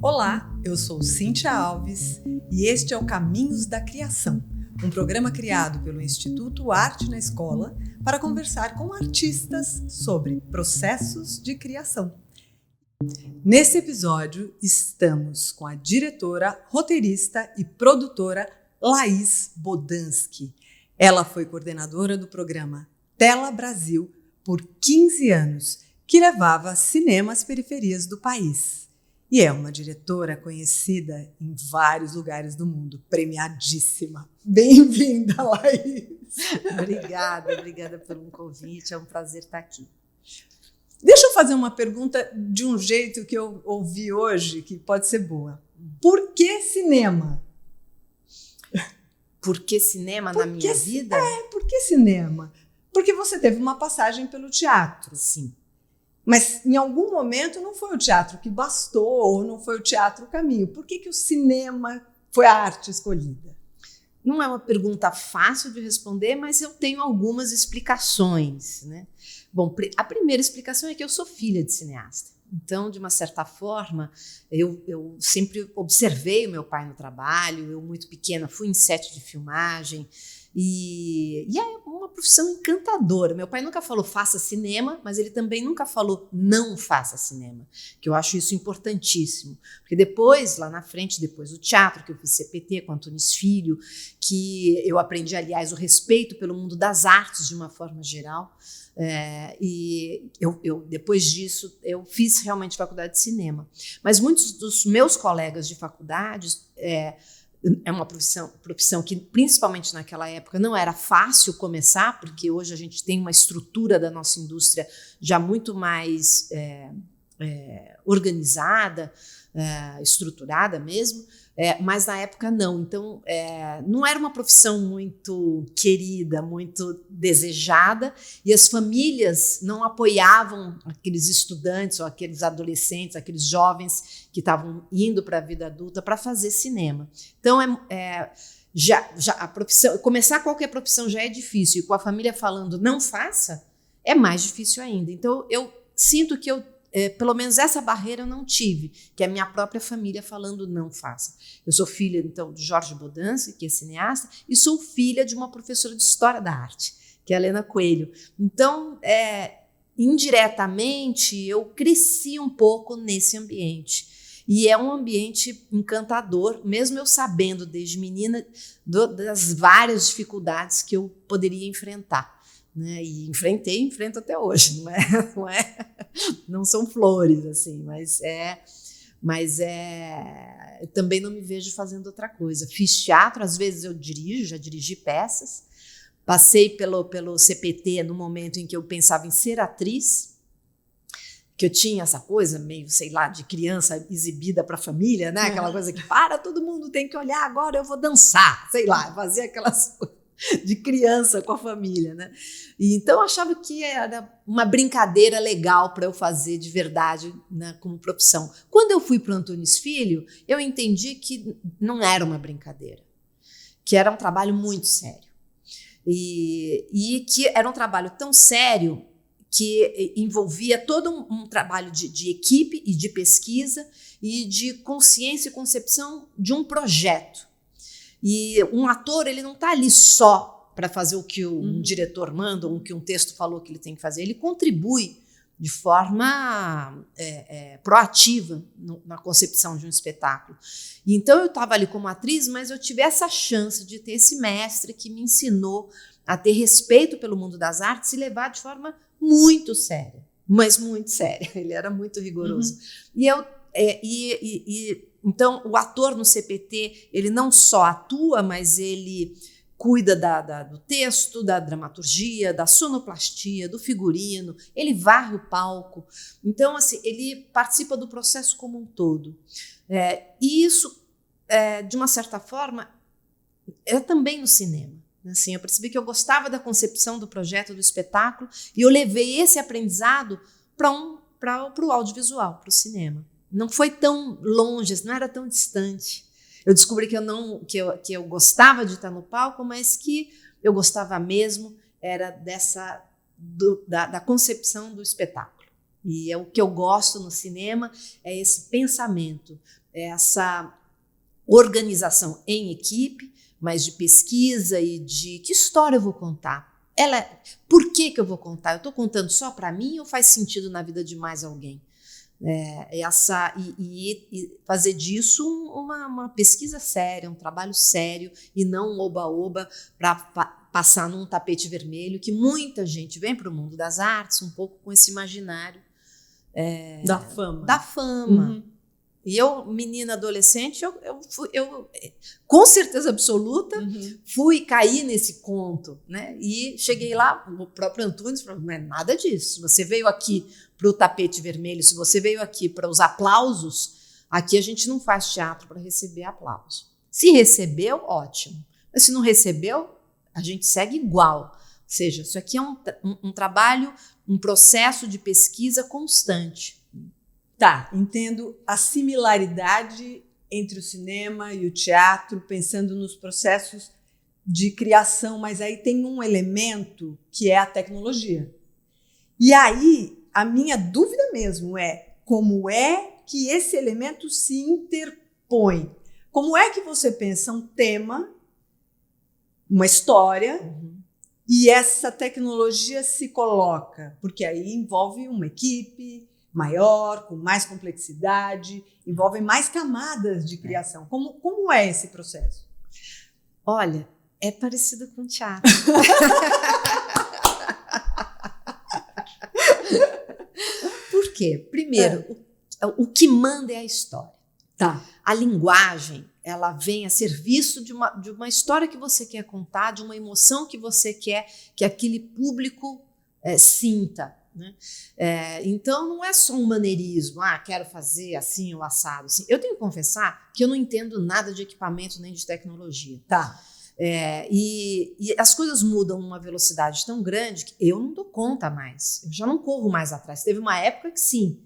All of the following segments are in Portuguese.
Olá, eu sou Cíntia Alves e este é o Caminhos da Criação, um programa criado pelo Instituto Arte na Escola para conversar com artistas sobre processos de criação. Nesse episódio, estamos com a diretora, roteirista e produtora Laís Bodansky. Ela foi coordenadora do programa Tela Brasil por 15 anos, que levava cinema às periferias do país. E é uma diretora conhecida em vários lugares do mundo, premiadíssima. Bem-vinda, Laís! Obrigada pelo convite, é um prazer estar aqui. Deixa eu fazer uma pergunta de um jeito que eu ouvi hoje, que pode ser boa. Por que cinema? Por que cinema na minha vida? Por que cinema? Porque você teve uma passagem pelo teatro. Sim. Mas em algum momento não foi o teatro que bastou, ou não foi o teatro o caminho. Por que o cinema foi a arte escolhida? Não é uma pergunta fácil de responder, mas eu tenho algumas explicações, né? Bom, a primeira explicação é que eu sou filha de cineasta. Então, de uma certa forma, eu sempre observei o meu pai no trabalho. Eu, muito pequena, fui em set de filmagem. E é uma profissão encantadora. Meu pai nunca falou faça cinema, mas ele também nunca falou não faça cinema, que eu acho isso importantíssimo. Porque depois, lá na frente, depois do teatro, que eu fiz CPT com Antunes Filho, que eu aprendi, aliás, o respeito pelo mundo das artes de uma forma geral. E depois disso, eu fiz realmente faculdade de cinema. Mas muitos dos meus colegas de faculdade... É uma profissão que, principalmente naquela época, não era fácil começar, porque hoje a gente tem uma estrutura da nossa indústria já muito mais organizada, estruturada mesmo, mas na época não. Então, não era uma profissão muito querida, muito desejada, e as famílias não apoiavam aqueles estudantes ou aqueles adolescentes, aqueles jovens que estavam indo para a vida adulta para fazer cinema. Então, já a profissão, começar qualquer profissão já é difícil, e com a família falando não faça, é mais difícil ainda. Então, eu sinto que pelo menos essa barreira eu não tive, que é a minha própria família falando não faça. Eu sou filha, então, de Jorge Bodansky, que é cineasta, e sou filha de uma professora de História da Arte, que é a Helena Coelho. Então, indiretamente, eu cresci um pouco nesse ambiente. E é um ambiente encantador, mesmo eu sabendo desde menina das várias dificuldades que eu poderia enfrentar. Né? E enfrento até hoje, não são flores, assim, mas também não me vejo fazendo outra coisa. Fiz teatro, às vezes eu já dirigi peças, passei pelo CPT no momento em que eu pensava em ser atriz, que eu tinha essa coisa meio, sei lá, de criança exibida para a família, né? Aquela coisa que todo mundo tem que olhar, agora eu vou dançar, sei lá, fazer aquelas coisas de criança com a família, né? E então eu achava que era uma brincadeira legal para eu fazer de verdade, né, como profissão. Quando eu fui para o Antunes Filho, eu entendi que não era uma brincadeira, que era um trabalho muito sério. E que era um trabalho tão sério que envolvia todo um trabalho de equipe e de pesquisa e de consciência e concepção de um projeto. E um ator, ele não está ali só para fazer o que um diretor manda, ou o que um texto falou que ele tem que fazer. Ele contribui de forma proativa na concepção de um espetáculo. E então eu estava ali como atriz, mas eu tive essa chance de ter esse mestre que me ensinou a ter respeito pelo mundo das artes e levar de forma muito séria, mas muito séria. Ele era muito rigoroso. Então, o ator no CPT, ele não só atua, mas ele cuida do texto, da dramaturgia, da sonoplastia, do figurino, ele varre o palco. Então, assim, ele participa do processo como um todo. E isso, de uma certa forma, é também no cinema. Assim, eu percebi que eu gostava da concepção do projeto, do espetáculo, e eu levei esse aprendizado para o audiovisual, para o cinema. Não foi tão longe, não era tão distante. Eu descobri que eu gostava de estar no palco, mas que eu gostava mesmo era da concepção do espetáculo. E o que eu gosto no cinema é esse pensamento, é essa organização em equipe, mas de pesquisa e de que história eu vou contar. Por que eu vou contar? Eu estou contando só para mim ou faz sentido na vida de mais alguém? E fazer disso uma pesquisa séria, um trabalho sério e não um oba-oba para passar num tapete vermelho, que muita gente vem para o mundo das artes um pouco com esse imaginário da fama. Da fama. Uhum. E eu, menina adolescente, eu com certeza absoluta, fui cair nesse conto, né? E cheguei lá, o próprio Antunes falou, não é nada disso. Se você veio aqui para o tapete vermelho, se você veio aqui para os aplausos, aqui a gente não faz teatro para receber aplauso. Se recebeu, ótimo. Mas se não recebeu, a gente segue igual. Ou seja, isso aqui é um trabalho, um processo de pesquisa constante. Tá, entendo a similaridade entre o cinema e o teatro, pensando nos processos de criação, mas aí tem um elemento que é a tecnologia. E aí, a minha dúvida mesmo é como é que esse elemento se interpõe? Como é que você pensa um tema, uma história, e essa tecnologia se coloca? Porque aí envolve uma equipe maior, com mais complexidade, envolve mais camadas de criação. Como é esse processo? Olha, é parecido com teatro. Por quê? Primeiro, o que manda é a história. Tá. A linguagem, ela vem a serviço de uma história que você quer contar, de uma emoção que você quer que aquele público sinta. Né? Então não é só um maneirismo, quero fazer assim ou assado. Assim. Eu tenho que confessar que eu não entendo nada de equipamento nem de tecnologia. Tá. E as coisas mudam numa velocidade tão grande que eu não dou conta mais. Eu já não corro mais atrás. Teve uma época que sim,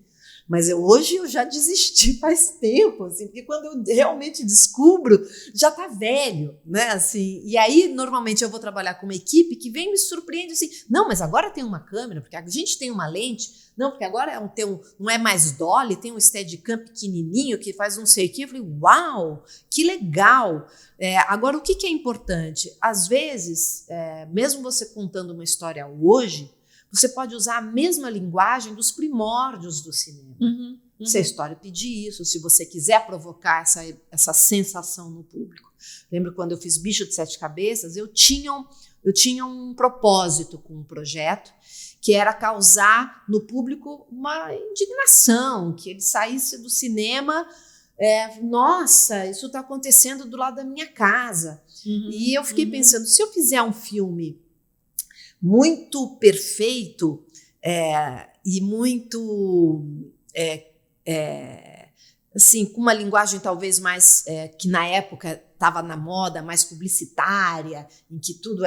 mas hoje eu já desisti faz tempo, assim, porque quando eu realmente descubro, já está velho, né? Assim, e aí, normalmente, eu vou trabalhar com uma equipe que vem me surpreende assim, não, mas agora tem uma câmera, porque a gente tem uma lente, não, porque agora não é mais dolly, tem um Steadicam pequenininho que faz não sei o quê. Eu falei, uau, que legal! Agora, o que é importante? Às vezes, mesmo você contando uma história hoje, você pode usar a mesma linguagem dos primórdios do cinema. Se a história pedir isso, se você quiser provocar essa sensação no público. Lembro quando eu fiz Bicho de Sete Cabeças, eu tinha um propósito com o projeto, que era causar no público uma indignação, que ele saísse do cinema, nossa, isso está acontecendo do lado da minha casa. E eu fiquei pensando, se eu fizer um filme muito perfeito e muito assim, com uma linguagem talvez mais que na época estava na moda, mais publicitária, em que tudo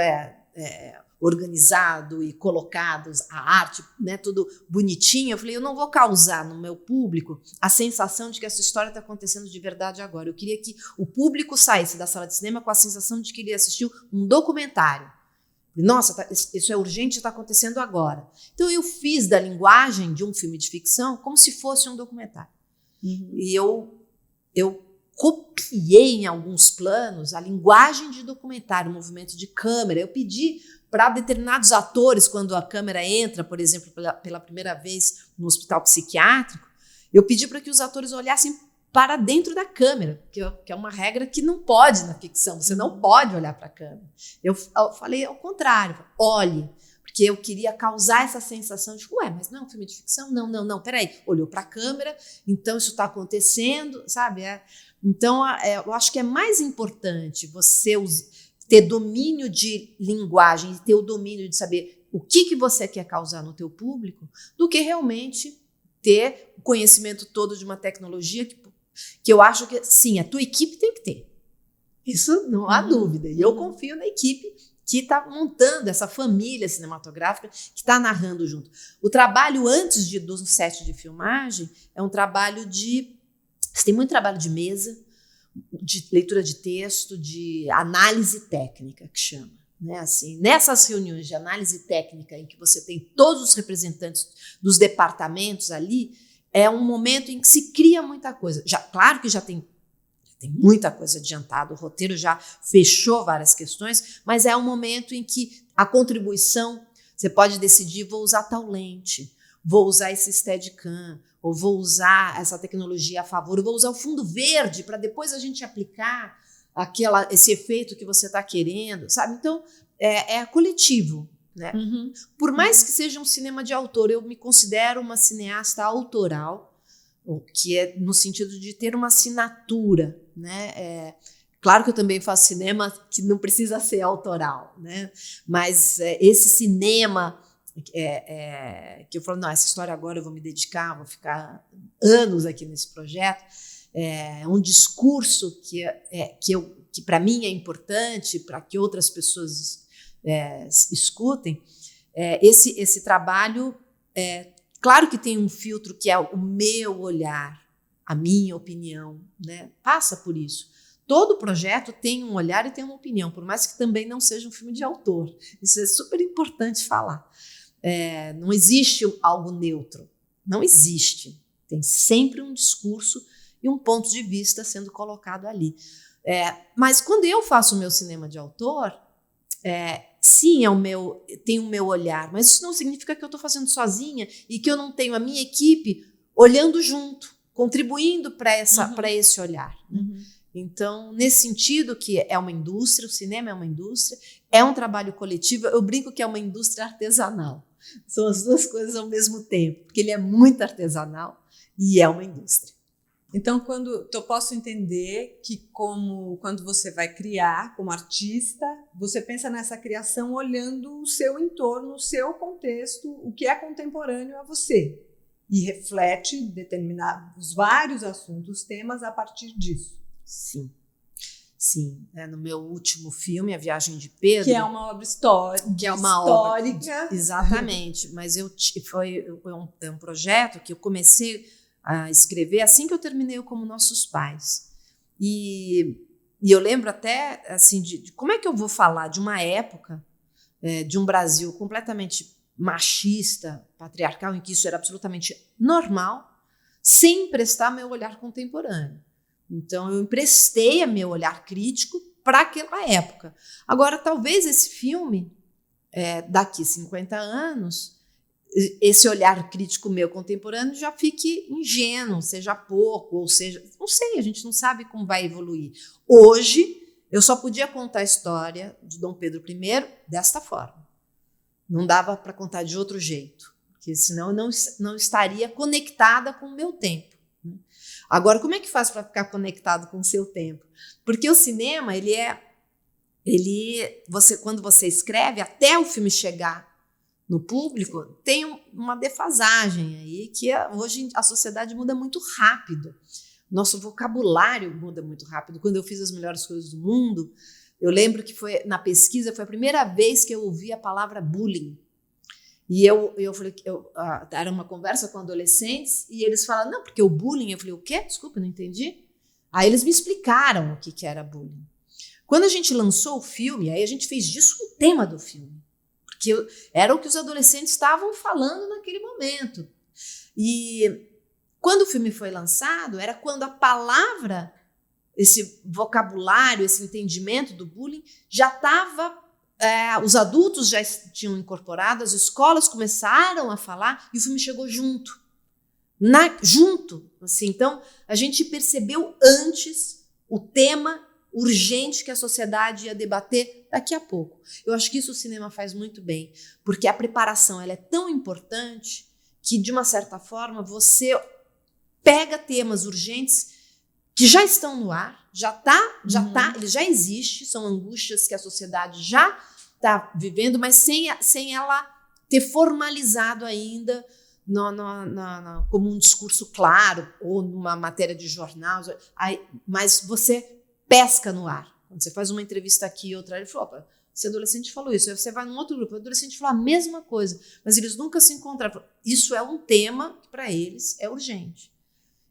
organizado e colocado, a arte, né, tudo bonitinho. Eu falei, eu não vou causar no meu público a sensação de que essa história está acontecendo de verdade agora. Eu queria que o público saísse da sala de cinema com a sensação de que ele assistiu um documentário. Nossa, isso é urgente, está acontecendo agora. Então eu fiz da linguagem de um filme de ficção como se fosse um documentário. E eu copiei em alguns planos a linguagem de documentário, o movimento de câmera. Eu pedi para determinados atores, quando a câmera entra, por exemplo, pela primeira vez no hospital psiquiátrico, eu pedi para que os atores olhassem para dentro da câmera, que é uma regra que não pode na ficção, você não pode olhar para a câmera. Eu falei ao contrário, olhe, porque eu queria causar essa sensação de, mas não é um filme de ficção? Não, peraí, olhou para a câmera, então isso está acontecendo, sabe? Então, eu acho que é mais importante você ter domínio de linguagem e ter o domínio de saber o que você quer causar no teu público, do que realmente ter o conhecimento todo de uma tecnologia que eu acho que, sim, a tua equipe tem que ter. Isso não há dúvida. E eu confio na equipe que está montando essa família cinematográfica, que está narrando junto. O trabalho antes do set de filmagem é um trabalho você tem muito trabalho de mesa, de leitura de texto, de análise técnica, que chama. né? Assim, nessas reuniões de análise técnica em que você tem todos os representantes dos departamentos ali, é um momento em que se cria muita coisa. Claro que já tem muita coisa adiantada, o roteiro já fechou várias questões, mas é um momento em que a contribuição, você pode decidir, vou usar tal lente, vou usar esse Steadicam, ou vou usar essa tecnologia a favor, ou vou usar o fundo verde para depois a gente aplicar esse efeito que você está querendo, sabe? Então, é coletivo, né? Uhum. Por mais que seja um cinema de autor, eu me considero uma cineasta autoral, que é no sentido de ter uma assinatura, né? Claro que eu também faço cinema que não precisa ser autoral, né? Mas esse cinema que eu falo, não, essa história agora eu vou me dedicar, vou ficar anos aqui nesse projeto, um discurso que para mim é importante, para que outras pessoas escutem. Esse trabalho, claro que tem um filtro que é o meu olhar, a minha opinião, né? Passa por isso. Todo projeto tem um olhar e tem uma opinião, por mais que também não seja um filme de autor. Isso é super importante falar. Não existe algo neutro. Não existe. Tem sempre um discurso e um ponto de vista sendo colocado ali. Mas quando eu faço o meu cinema de autor, sim, tem o meu olhar, mas isso não significa que eu estou fazendo sozinha e que eu não tenho a minha equipe olhando junto, contribuindo para esse olhar. Uhum. Então, nesse sentido que é uma indústria, o cinema é uma indústria, é um trabalho coletivo, eu brinco que é uma indústria artesanal. São as duas coisas ao mesmo tempo, porque ele é muito artesanal e é uma indústria. Então, eu posso entender que quando você vai criar como artista, você pensa nessa criação olhando o seu entorno, o seu contexto, o que é contemporâneo a você, e reflete determinados vários assuntos, temas a partir disso. Sim. No meu último filme, A Viagem de Pedro... Que é uma obra histórica. Que é uma histórica. Exatamente. Mas foi um projeto que eu comecei a escrever assim que eu terminei o Como Nossos Pais. E eu lembro até assim, de como é que eu vou falar de uma época, de um Brasil completamente machista, patriarcal, em que isso era absolutamente normal, sem emprestar meu olhar contemporâneo. Então, eu emprestei meu olhar crítico para aquela época. Agora, talvez esse filme, daqui 50 anos, esse olhar crítico meu contemporâneo já fique ingênuo, seja pouco, ou seja... Não sei, a gente não sabe como vai evoluir. Hoje, eu só podia contar a história de Dom Pedro I desta forma. Não dava para contar de outro jeito, porque senão eu não estaria conectada com o meu tempo. Agora, como é que faz para ficar conectado com o seu tempo? Porque o cinema, quando você escreve, até o filme chegar no público, tem uma defasagem aí, que hoje a sociedade muda muito rápido. Nosso vocabulário muda muito rápido. Quando eu fiz As Melhores Coisas do Mundo, eu lembro que na pesquisa foi a primeira vez que eu ouvi a palavra bullying. E eu falei, era uma conversa com adolescentes e eles falaram, não, porque o bullying, eu falei, o quê? Desculpa, não entendi. Aí eles me explicaram o que era bullying. Quando a gente lançou o filme, aí a gente fez disso um tema do filme, porque era o que os adolescentes estavam falando naquele momento. E quando o filme foi lançado, era quando a palavra, esse vocabulário, esse entendimento do bullying já estava... os adultos já tinham incorporado, as escolas começaram a falar e o filme chegou junto. Assim, então, a gente percebeu antes o tema urgente que a sociedade ia debater daqui a pouco. Eu acho que isso o cinema faz muito bem, porque a preparação ela é tão importante que, de uma certa forma, você pega temas urgentes que já estão no ar, ele já existe, são angústias que a sociedade já está vivendo, mas sem ela ter formalizado ainda como um discurso claro ou numa matéria de jornal. Mas você pesca no ar. Quando você faz uma entrevista aqui e outra, ele falou, opa, esse adolescente falou isso. Aí você vai num outro grupo, o adolescente falou a mesma coisa, mas eles nunca se encontraram. Isso é um tema que para eles é urgente.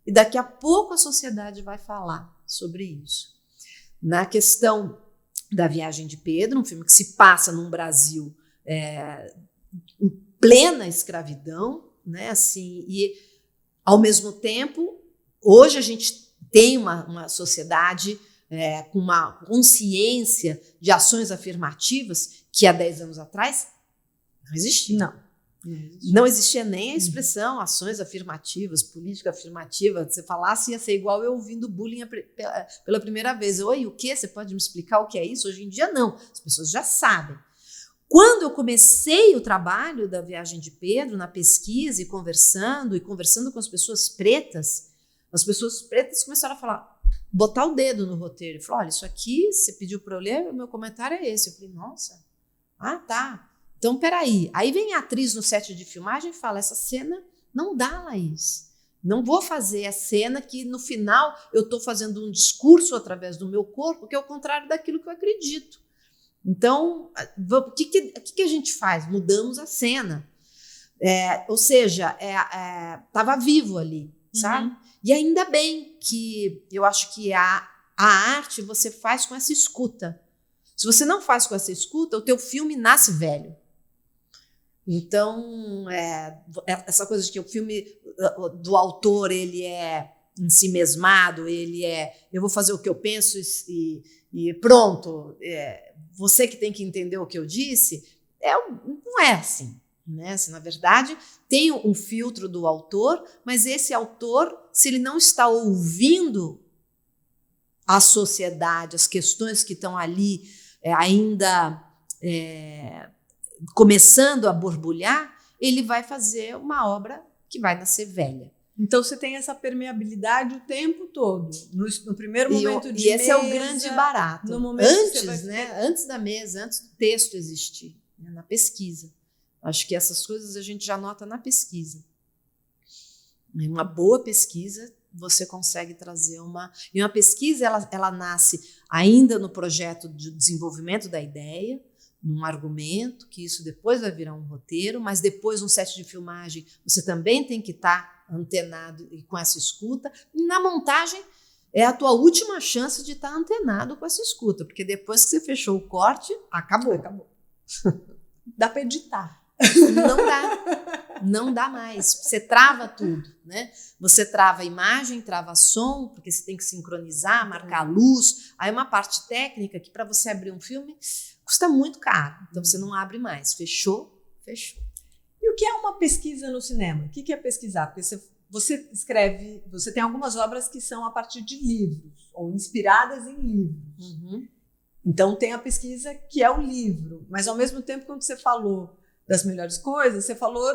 E daqui a pouco a sociedade vai falar sobre isso. Na questão da Viagem de Pedro, um filme que se passa num Brasil em plena escravidão, né? Assim, e, ao mesmo tempo, hoje a gente tem uma sociedade com uma consciência de ações afirmativas que há 10 anos atrás não existia. Não existia nem a expressão ações afirmativas, política afirmativa. Se você falasse, ia ser igual eu ouvindo bullying pela primeira vez. Oi, o quê? Você pode me explicar o que é isso? Hoje em dia, não. As pessoas já sabem. Quando eu comecei o trabalho da Viagem de Pedro, na pesquisa e conversando com as pessoas pretas começaram a falar, botar o dedo no roteiro. Falou, olha, isso aqui, você pediu para eu ler, o meu comentário é esse. Eu falei, nossa, tá. Então, peraí. Aí vem a atriz no set de filmagem e fala, essa cena não dá, Laís. Não vou fazer a cena que, no final, eu estou fazendo um discurso através do meu corpo, que é o contrário daquilo que eu acredito. Então, o que a gente faz? Mudamos a cena. Ou seja, estava vivo ali, sabe? E ainda bem que eu acho que a arte você faz com essa escuta. Se você não faz com essa escuta, o teu filme nasce velho. Então, essa coisa de que o filme do autor, ele é ensimesmado, eu vou fazer o que eu penso e pronto, você que tem que entender o que eu disse, não é assim. Né? Assim, na verdade, tem um filtro do autor, mas esse autor, se ele não está ouvindo a sociedade, as questões que estão ali ainda começando a borbulhar, ele vai fazer uma obra que vai nascer velha. Então você tem essa permeabilidade o tempo todo. No primeiro momento de mesa. E esse é o grande barato. No momento antes da mesa, antes do texto existir, né, na pesquisa. Acho que essas coisas a gente já nota na pesquisa. Uma boa pesquisa, você consegue trazer uma... E uma pesquisa, ela nasce ainda no projeto de desenvolvimento da ideia, num argumento, que isso depois vai virar um roteiro, mas depois, no set de filmagem, você também tem que estar antenado e com essa escuta. E na montagem, é a tua última chance de estar antenado com essa escuta, porque depois que você fechou o corte, acabou. Dá para editar. Não dá mais. Você trava tudo, né? Você trava a imagem, trava som, porque você tem que sincronizar, marcar a luz. Aí uma parte técnica que para você abrir um filme custa muito caro. Então você não abre mais. Fechou. E o que é uma pesquisa no cinema? O que é pesquisar? Porque você escreve, você tem algumas obras que são a partir de livros ou inspiradas em livros. Então tem a pesquisa que é o livro, mas ao mesmo tempo, quando você falou das melhores coisas, você falou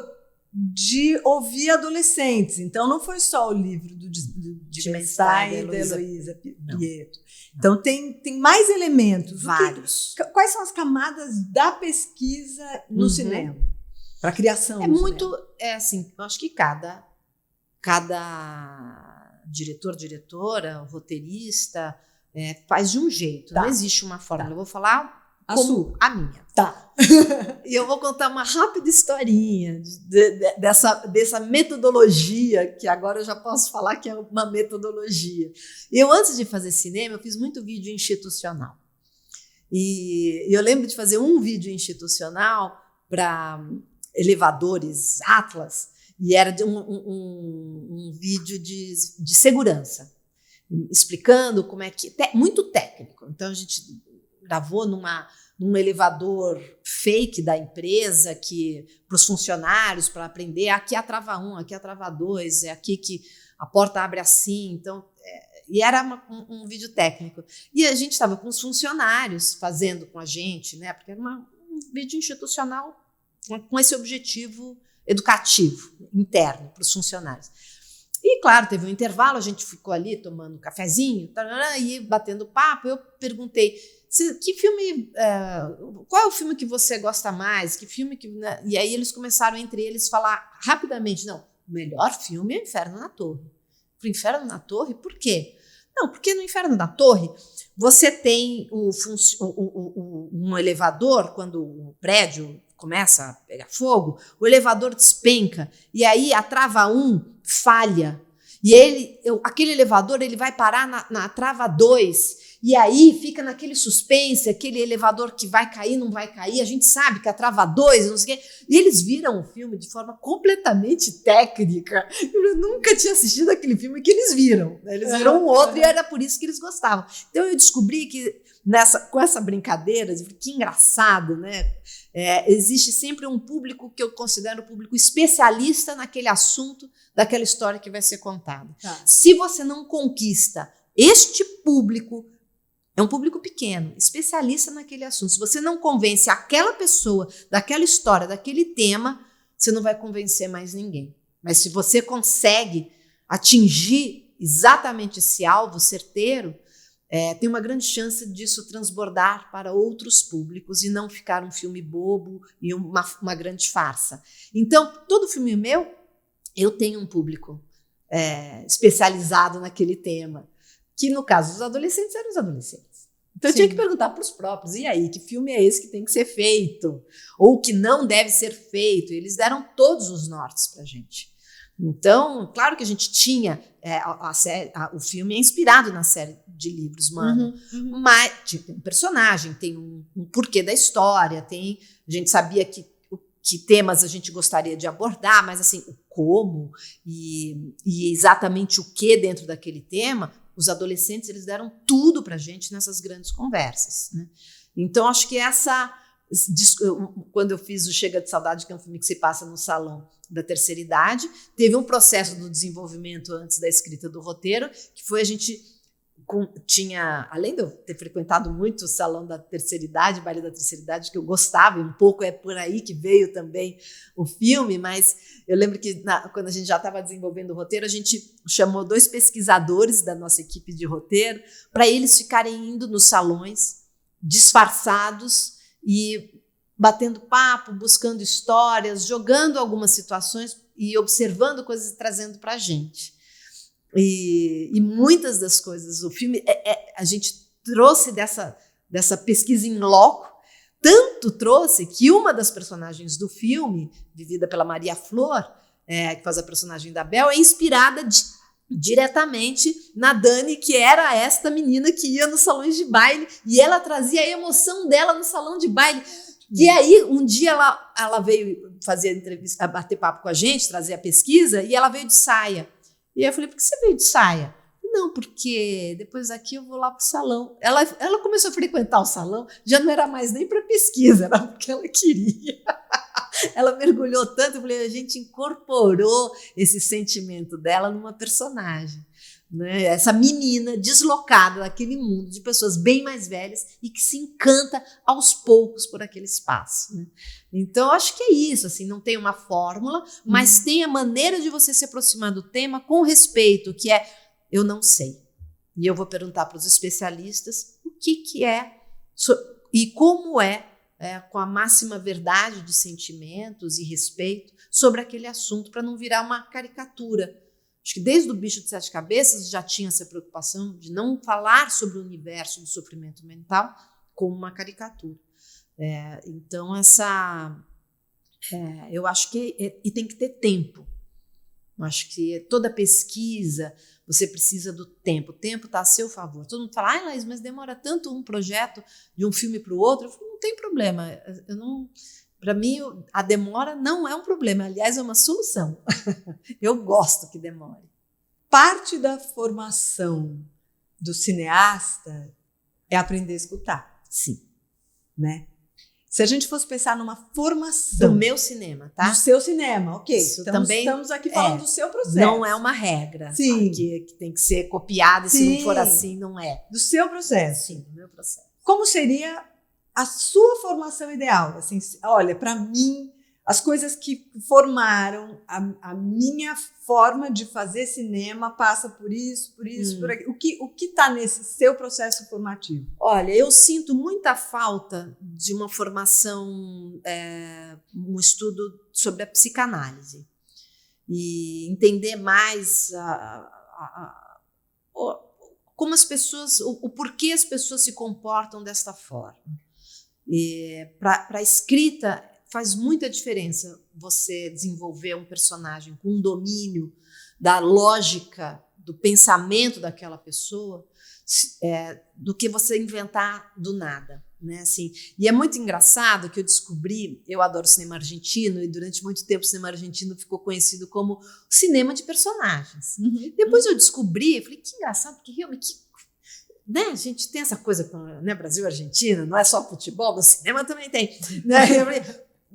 de ouvir adolescentes. Então, não foi só o livro de Mensai e da Heloísa Pieto. Então, tem mais elementos. Vários. Quais são as camadas da pesquisa no cinema? Para a criação do muito, assim, eu acho que cada diretora, roteirista, faz de um jeito. Tá. Não existe uma fórmula. Eu vou falar como a minha. Tá. E eu vou contar uma rápida historinha dessa metodologia, que agora eu já posso falar que é uma metodologia. Eu, antes de fazer cinema, eu fiz muito vídeo institucional. E eu lembro de fazer um vídeo institucional para elevadores Atlas, e era de um vídeo de segurança, explicando como é que... muito técnico. Então, a gente gravou num elevador fake da empresa, que para os funcionários, para aprender, aqui é a trava 1, aqui é a trava 2, é aqui que a porta abre assim. Então, e era um vídeo técnico. E a gente estava com os funcionários fazendo com a gente, né? Porque era um vídeo institucional com esse objetivo educativo, interno, para os funcionários. E, claro, teve um intervalo, a gente ficou ali tomando um cafezinho, e batendo papo. Eu perguntei, que filme, qual é o filme que você gosta mais? Que filme que... Né? E aí eles começaram, entre eles, falar rapidamente, não, o melhor filme é Inferno na Torre. Para o Inferno na Torre, por quê? Não, porque no Inferno na Torre você tem um elevador, quando o prédio começa a pegar fogo, o elevador despenca, e aí a trava 1 falha. E aquele elevador ele vai parar na trava 2, E aí fica naquele suspense, aquele elevador que vai cair, não vai cair, a gente sabe que a trava 2, não sei o quê. E eles viram o filme de forma completamente técnica. Eu nunca tinha assistido aquele filme que eles viram. Né? Eles viram um outro e era por isso que eles gostavam. Então eu descobri que com essa brincadeira, que engraçado, né? Existe sempre um público que eu considero um público especialista naquele assunto, daquela história que vai ser contada. Tá. Se você não conquista este público, é um público pequeno, especialista naquele assunto. Se você não convence aquela pessoa daquela história, daquele tema, você não vai convencer mais ninguém. Mas se você consegue atingir exatamente esse alvo certeiro, tem uma grande chance disso transbordar para outros públicos e não ficar um filme bobo e uma grande farsa. Então, todo filme meu, eu tenho um público especializado naquele tema, que no caso dos adolescentes eram os adolescentes. Então eu tinha que perguntar para os próprios, e aí, que filme é esse que tem que ser feito? Ou que não deve ser feito? Eles deram todos os nortes para a gente. Então, claro que a gente tinha, o filme é inspirado na série de livros, Mano, mas tem um personagem, tem um porquê da história, a gente sabia que temas a gente gostaria de abordar, mas assim, o como e exatamente o que dentro daquele tema, os adolescentes eles deram tudo para a gente nessas grandes conversas. Né? Então, acho que quando eu fiz o Chega de Saudade, que é um filme que se passa no salão da terceira idade, teve um processo do desenvolvimento antes da escrita do roteiro, que foi a gente tinha, além de eu ter frequentado muito o salão da terceira idade, baile da terceira idade, que eu gostava, e um pouco é por aí que veio também o filme, mas eu lembro que quando a gente já estava desenvolvendo o roteiro, a gente chamou 2 pesquisadores da nossa equipe de roteiro para eles ficarem indo nos salões disfarçados e batendo papo, buscando histórias, jogando algumas situações e observando coisas e trazendo para a gente. E muitas das coisas, o filme, a gente trouxe dessa pesquisa em loco, tanto trouxe que uma das personagens do filme, vivida pela Maria Flor, que faz a personagem da Bel, é inspirada diretamente na Dani, que era esta menina que ia nos salões de baile, e ela trazia a emoção dela no salão de baile. E aí, um dia ela veio fazer a entrevista, bater papo com a gente, trazer a pesquisa, e ela veio de saia. E aí eu falei, por que você veio de saia? Não, porque depois daqui eu vou lá para o salão. Ela começou a frequentar o salão, já não era mais nem para pesquisa, era porque ela queria. Ela mergulhou tanto, eu falei, a gente incorporou esse sentimento dela numa personagem. Né? Essa menina deslocada daquele mundo de pessoas bem mais velhas e que se encanta aos poucos por aquele espaço. Né? Então, acho que é isso. Assim, não tem uma fórmula, mas tem a maneira de você se aproximar do tema com respeito, que é, eu não sei. E eu vou perguntar para os especialistas o que é e como com a máxima verdade de sentimentos e respeito sobre aquele assunto, para não virar uma caricatura. Acho que desde o Bicho de 7 Cabeças já tinha essa preocupação de não falar sobre o universo do sofrimento mental como uma caricatura. Então, eu acho que e tem que ter tempo. Eu acho que toda pesquisa, você precisa do tempo. O tempo está a seu favor. Todo mundo fala, Laís, mas demora tanto um projeto de um filme para o outro. Eu falo, não tem problema. Para mim, a demora não é um problema. Aliás, é uma solução. Eu gosto que demore. Parte da formação do cineasta é aprender a escutar. Sim. Né? Se a gente fosse pensar numa formação... Do meu cinema, tá? Do seu cinema, ok. Isso também estamos aqui falando do seu processo. Não é uma regra. Sim. Que tem que ser copiada e se não for assim, não é. Do seu processo. Sim, do meu processo. Como seria a sua formação ideal? Assim, olha, para mim, as coisas que formaram a minha forma de fazer cinema passa por isso, por aquilo. O que está nesse seu processo formativo? Olha, eu sinto muita falta de uma formação, um estudo sobre a psicanálise e entender mais como as pessoas, o porquê as pessoas se comportam desta forma. Para a escrita faz muita diferença você desenvolver um personagem com um domínio da lógica do pensamento daquela pessoa, do que você inventar do nada, né? Assim, e é muito engraçado que eu descobri, eu adoro cinema argentino, e durante muito tempo o cinema argentino ficou conhecido como cinema de personagens. Depois eu descobri, falei, que engraçado, porque realmente, né, a gente tem essa coisa, né, Brasil e Argentina, não é só futebol, no cinema também tem, né? Eu falei,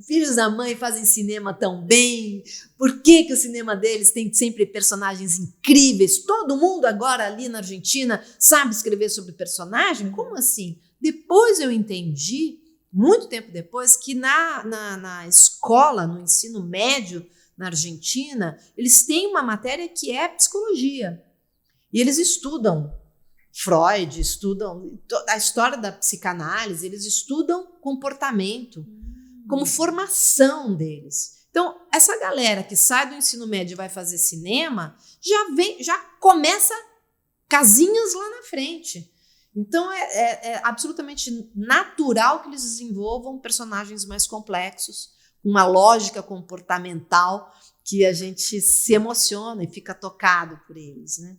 filhos da mãe fazem cinema tão bem, por que o cinema deles tem sempre personagens incríveis? Todo mundo agora ali na Argentina sabe escrever sobre personagem? Como assim? Depois eu entendi, muito tempo depois, que na escola, no ensino médio na Argentina, eles têm uma matéria que é psicologia. E eles estudam Freud, estudam a história da psicanálise, eles estudam comportamento como formação deles. Então, essa galera que sai do ensino médio e vai fazer cinema, já começa casinhas lá na frente. Então, é absolutamente natural que eles desenvolvam personagens mais complexos, uma lógica comportamental que a gente se emociona e fica tocado por eles, né?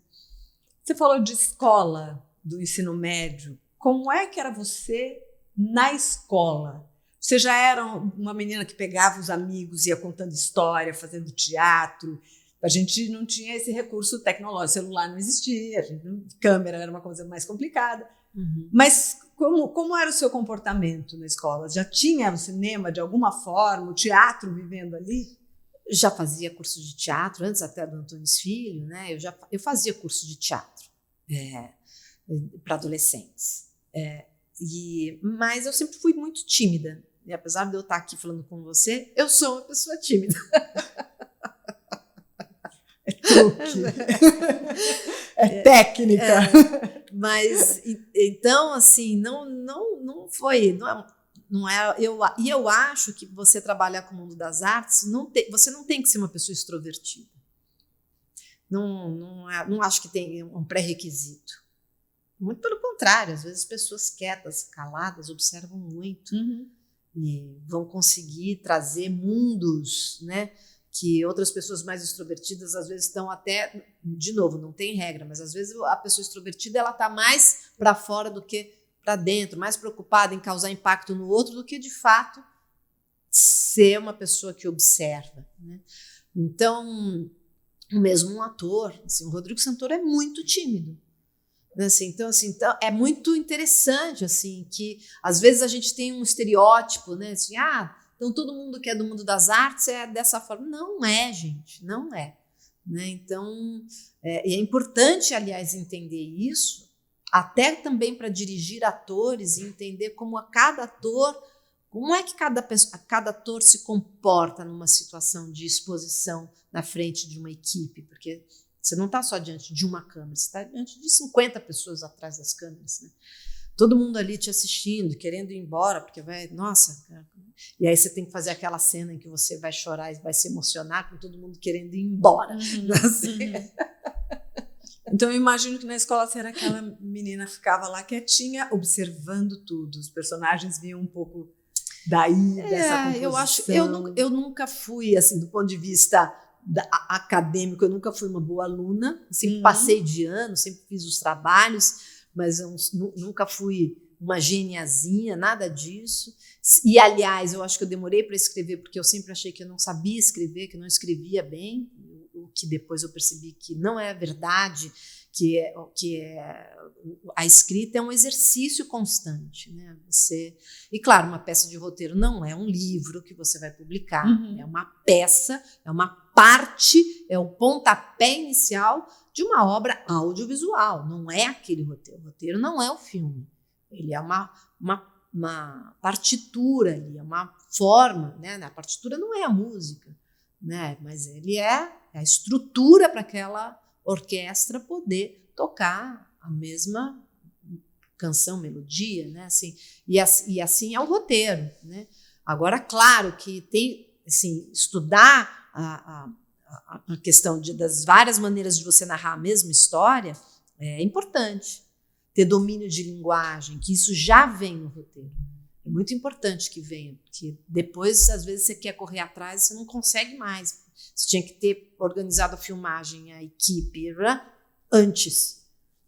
Você falou de escola, do ensino médio. Como é que era você na escola? Você já era uma menina que pegava os amigos, ia contando história, fazendo teatro. A gente não tinha esse recurso tecnológico, celular não existia, câmera era uma coisa mais complicada. Mas como era o seu comportamento na escola? Já tinha o cinema de alguma forma, o teatro vivendo ali? Já fazia curso de teatro, antes até do Antônio Filho, né? Eu fazia curso de teatro para adolescentes. Mas eu sempre fui muito tímida. E apesar de eu estar aqui falando com você, eu sou uma pessoa tímida. É truque. É técnica. Mas, então, assim, não foi... Não é, eu acho que você trabalhar com o mundo das artes, você não tem que ser uma pessoa extrovertida. Não acho que tem um pré-requisito. Muito pelo contrário, às vezes pessoas quietas, caladas, observam muito e vão conseguir trazer mundos, né, que outras pessoas mais extrovertidas às vezes estão até, de novo, não tem regra, mas às vezes a pessoa extrovertida ela está mais para fora do que para dentro, mais preocupada em causar impacto no outro do que, de fato, ser uma pessoa que observa, né? Então, mesmo um ator, assim, o Rodrigo Santoro é muito tímido. Assim, então, é muito interessante assim, que, às vezes, a gente tem um estereótipo, né? Assim, então todo mundo que é do mundo das artes é dessa forma. Não é, gente, não é. Né? Então, é importante, aliás, entender isso, até também para dirigir atores e entender como como é que cada ator se comporta numa situação de exposição na frente de uma equipe, porque você não está só diante de uma câmera, você está diante de 50 pessoas atrás das câmeras, né? Todo mundo ali te assistindo, querendo ir embora, porque nossa, cara. E aí você tem que fazer aquela cena em que você vai chorar e vai se emocionar com todo mundo querendo ir embora. Assim. Então eu imagino que na escola você era aquela menina que ficava lá quietinha, observando tudo. Os personagens vinham um pouco daí, dessa composição. Eu acho, eu nunca fui, assim, do ponto de vista acadêmico, eu nunca fui uma boa aluna. Sempre passei de ano, sempre fiz os trabalhos, mas eu nunca fui uma geniazinha, nada disso. E, aliás, eu acho que eu demorei para escrever, porque eu sempre achei que eu não sabia escrever, que eu não escrevia bem, o que depois eu percebi que não é verdade, que a escrita é um exercício constante, né? E, claro, uma peça de roteiro não é um livro que você vai publicar, é uma peça, é uma parte, é o pontapé inicial de uma obra audiovisual, não é aquele roteiro. O roteiro não é o filme, ele é uma partitura, ali, é uma forma, né? A partitura não é a música, né? Mas ele é a estrutura para aquela orquestra poder tocar a mesma canção, melodia, né? Assim, e assim é o roteiro, né? Agora, claro que tem, assim, estudar a questão das várias maneiras de você narrar a mesma história é importante. Ter domínio de linguagem, que isso já vem no roteiro. É muito importante que venha, porque depois, às vezes, você quer correr atrás e você não consegue mais. Você tinha que ter organizado a filmagem, a equipe, antes.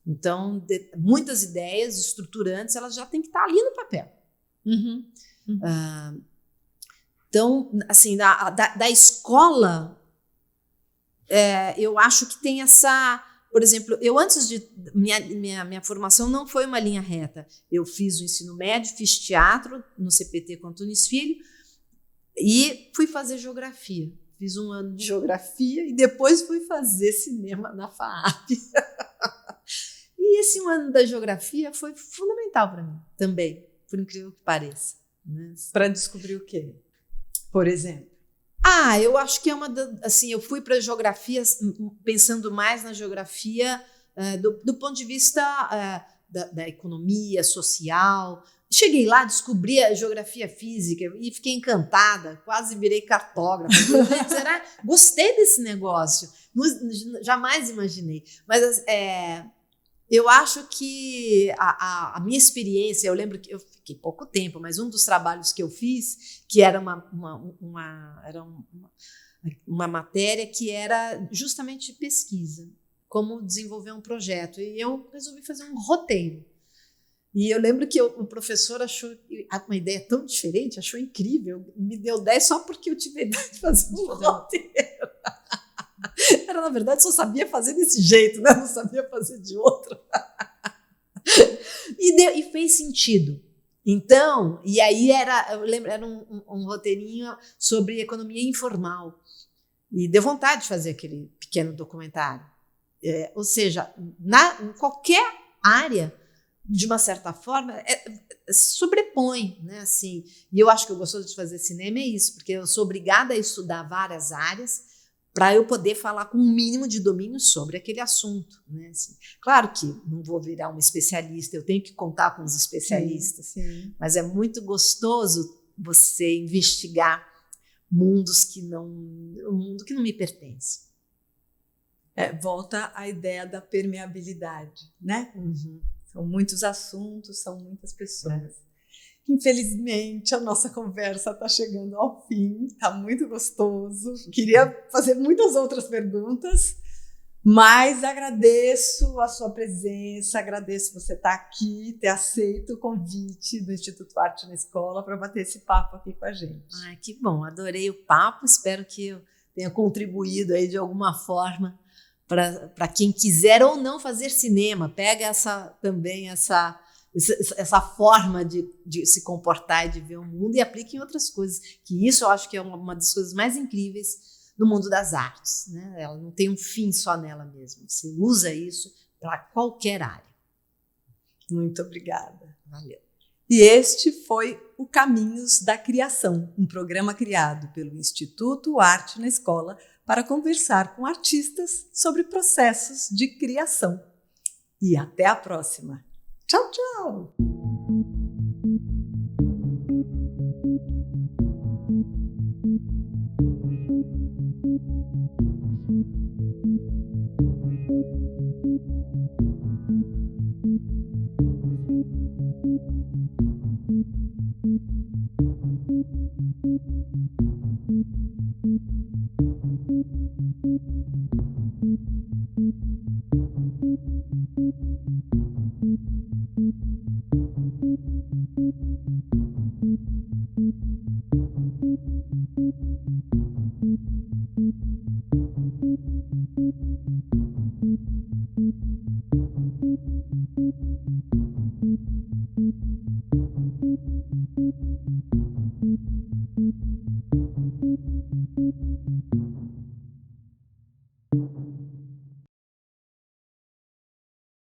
Então, muitas ideias estruturantes, elas já têm que estar ali no papel. Então, assim, da escola, eu acho que tem essa... Por exemplo, eu antes de... Minha formação não foi uma linha reta. Eu fiz o ensino médio, fiz teatro no CPT com Antunes Filho e fui fazer geografia. Fiz um ano de geografia e depois fui fazer cinema na FAAP. E esse um ano da geografia foi fundamental para mim também, por incrível que pareça. Né? Para descobrir o quê? Por exemplo? Eu acho que assim, eu fui para a geografia pensando mais na geografia do ponto de vista da economia social. Cheguei lá, descobri a geografia física e fiquei encantada, quase virei cartógrafa. Gostei desse negócio, jamais imaginei. Mas eu acho que a minha experiência, eu lembro que eu fiquei pouco tempo, mas um dos trabalhos que eu fiz, que era uma matéria que era justamente pesquisa, como desenvolver um projeto. E eu resolvi fazer um roteiro. E eu lembro que o professor achou uma ideia tão diferente, achou incrível, me deu 10 só porque eu tive a ideia de fazer um roteiro. Era, na verdade, só sabia fazer desse jeito, né? Não sabia fazer de outro. E fez sentido. Então, e aí eu lembro, era um roteirinho sobre economia informal. E deu vontade de fazer aquele pequeno documentário. Ou seja, em qualquer área, de uma certa forma, sobrepõe, né? Assim, e eu acho que eu gosto de fazer cinema é isso, porque eu sou obrigada a estudar várias áreas para eu poder falar com um mínimo de domínio sobre aquele assunto. Né? Assim, claro que não vou virar uma especialista, eu tenho que contar com os especialistas, sim. Mas é muito gostoso você investigar mundos um mundo que não me pertence. Volta à ideia da permeabilidade, né? São muitos assuntos, são muitas pessoas. Infelizmente, a nossa conversa está chegando ao fim, está muito gostoso. Queria fazer muitas outras perguntas, mas agradeço a sua presença, agradeço você estar aqui, ter aceito o convite do Instituto Arte na Escola para bater esse papo aqui com a gente. Que bom, adorei o papo, espero que eu tenha contribuído aí de alguma forma para quem quiser ou não fazer cinema. Pega essa forma de se comportar e de ver o mundo e aplique em outras coisas, que isso eu acho que é uma das coisas mais incríveis no mundo das artes. Né? Ela não tem um fim só nela mesma, você usa isso para qualquer área. Muito obrigada. Valeu. E este foi o Caminhos da Criação, um programa criado pelo Instituto Arte na Escola para conversar com artistas sobre processos de criação. E até a próxima. Tchau, tchau!